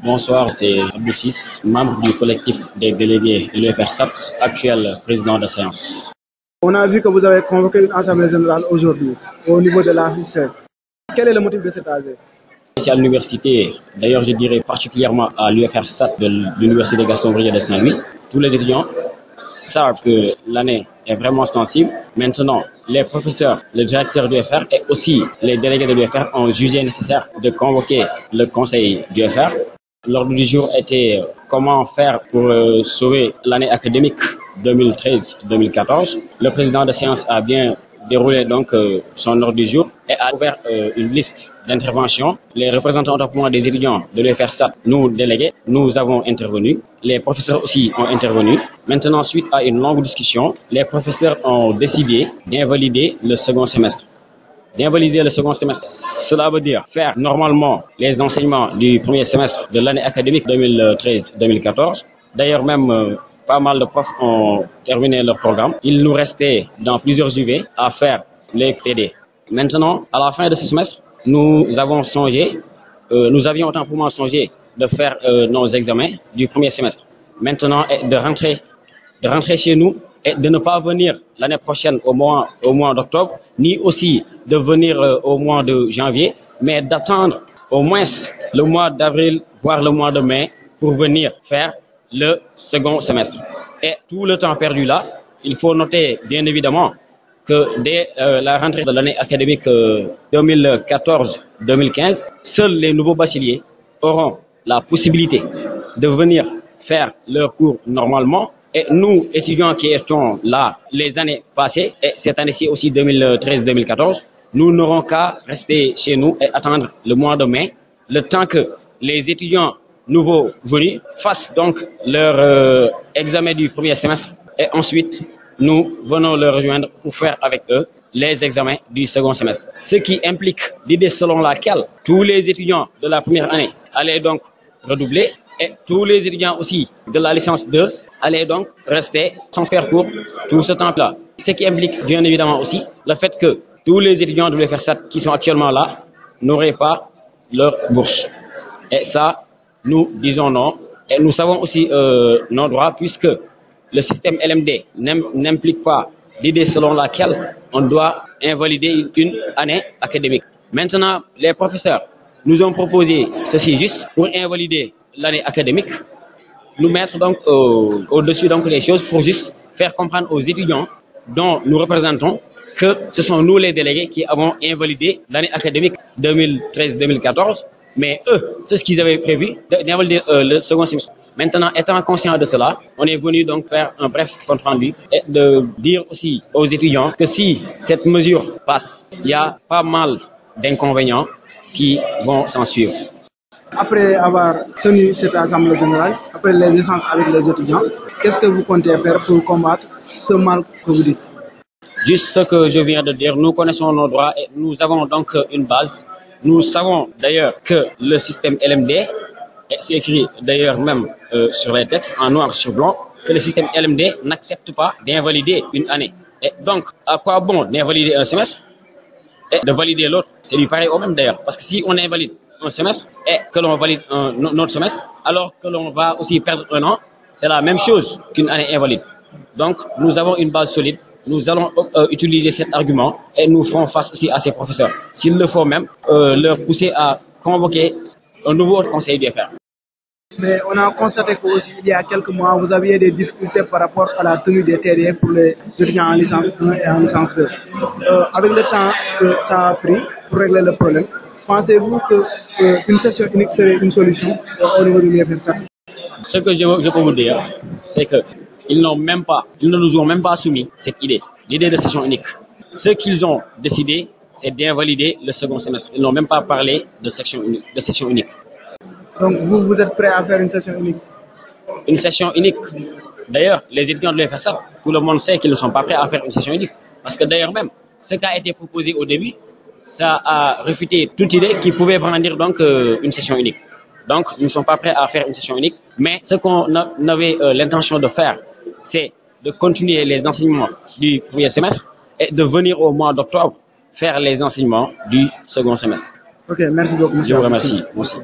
Bonsoir, c'est Abdou Ciss, membre du collectif des délégués de l'UFR-SAT, actuel président de séance. On a vu que vous avez convoqué une assemblée générale aujourd'hui au niveau de la FICE. Quel est le motif de cette assemblée? Ici à l'université, d'ailleurs je dirais particulièrement à l'UFR-SAT de l'université Gaston-Berger de Saint-Louis, tous les étudiants savent que l'année est vraiment sensible. Maintenant, les professeurs, le directeur du FR et aussi les délégués de l'UFR ont jugé nécessaire de convoquer le conseil du FR. L'ordre du jour était comment faire pour sauver l'année académique 2013-2014. Le président de séance a bien déroulé donc son ordre du jour et a ouvert une liste d'interventions. Les représentants des étudiants de l'UFR-SAT, nous délégués, nous avons intervenu. Les professeurs aussi ont intervenu. Maintenant, suite à une longue discussion, les professeurs ont décidé d'invalider le second semestre. D'invalider le second semestre, cela veut dire faire normalement les enseignements du premier semestre de l'année académique 2013-2014. D'ailleurs, même pas mal de profs ont terminé leur programme. Il nous restait dans plusieurs UV à faire les TD. Maintenant, à la fin de ce semestre, nous avions autant pour moi songé de faire nos examens du premier semestre. Maintenant, de rentrer chez nous et de ne pas venir l'année prochaine au mois d'octobre, ni aussi de venir au mois de janvier, mais d'attendre au moins le mois d'avril, voire le mois de mai, pour venir faire le second semestre. Et tout le temps perdu là, il faut noter bien évidemment que dès la rentrée de l'année académique 2014-2015, seuls les nouveaux bacheliers auront la possibilité de venir faire leurs cours normalement. Et nous, étudiants qui étions là les années passées, et cette année-ci aussi 2013-2014, nous n'aurons qu'à rester chez nous et attendre le mois de mai, le temps que les étudiants nouveaux venus fassent donc leur examen du premier semestre. Et ensuite, nous venons les rejoindre pour faire avec eux les examens du second semestre. Ce qui implique l'idée selon laquelle tous les étudiants de la première année allaient donc redoubler. Et tous les étudiants aussi de la licence 2 allaient donc rester sans faire cours tout ce temps-là. Ce qui implique bien évidemment aussi le fait que tous les étudiants de l'UFR-SAT qui sont actuellement là n'auraient pas leur bourse. Et ça, nous disons non. Et nous savons aussi nos droits puisque le système LMD n'implique pas l'idée selon laquelle on doit invalider une année académique. Maintenant, les professeurs nous ont proposé ceci juste pour invalider l'année académique, nous mettre donc au-dessus donc les choses pour juste faire comprendre aux étudiants dont nous représentons que ce sont nous les délégués qui avons invalidé l'année académique 2013-2014, mais eux, c'est ce qu'ils avaient prévu d'invalider le second semestre. Maintenant, étant conscient de cela, on est venu donc faire un bref compte rendu et de dire aussi aux étudiants que si cette mesure passe, il y a pas mal d'inconvénients qui vont s'en suivre. Après avoir tenu cette assemblée générale, après les échanges avec les étudiants, qu'est-ce que vous comptez faire pour combattre ce mal que vous dites? Juste ce que je viens de dire, nous connaissons nos droits et nous avons donc une base. Nous savons d'ailleurs que le système LMD, et c'est écrit d'ailleurs même sur les textes en noir sur blanc, que le système LMD n'accepte pas d'invalider une année. Et donc, à quoi bon d'invalider un semestre et de valider l'autre? C'est lui pareil au même d'ailleurs, parce que si on invalide un semestre et que l'on valide un autre semestre, alors que l'on va aussi perdre un an, c'est la même chose qu'une année invalide. Donc, nous avons une base solide. Nous allons utiliser cet argument et nous ferons face aussi à ces professeurs. S'il le faut même, leur pousser à convoquer un nouveau conseil du FR. Mais on a constaté qu'aussi, il y a quelques mois, vous aviez des difficultés par rapport à la tenue des TD pour les étudiants en licence 1 et en licence 2. Avec le temps que ça a pris pour régler le problème, pensez-vous qu'une session unique serait une solution au niveau de l'UFR-SAT? Ce que je peux vous dire, c'est qu'ils ne nous ont même pas soumis cette idée, l'idée de session unique. Ce qu'ils ont décidé, c'est d'invalider le second semestre. Ils n'ont même pas parlé de session unique. Donc vous êtes prêt à faire une session unique? Une session unique. D'ailleurs, les étudiants de l'UFR-SAT, tout le monde sait qu'ils ne sont pas prêts à faire une session unique. Parce que d'ailleurs même, ce qui a été proposé au début, ça a réfuté toute idée qui pouvait brandir donc une session unique. Donc, nous ne sommes pas prêts à faire une session unique. Mais ce qu'on avait l'intention de faire, c'est de continuer les enseignements du premier semestre et de venir au mois d'octobre faire les enseignements du second semestre. Ok, merci beaucoup, monsieur. Je vous remercie. Merci.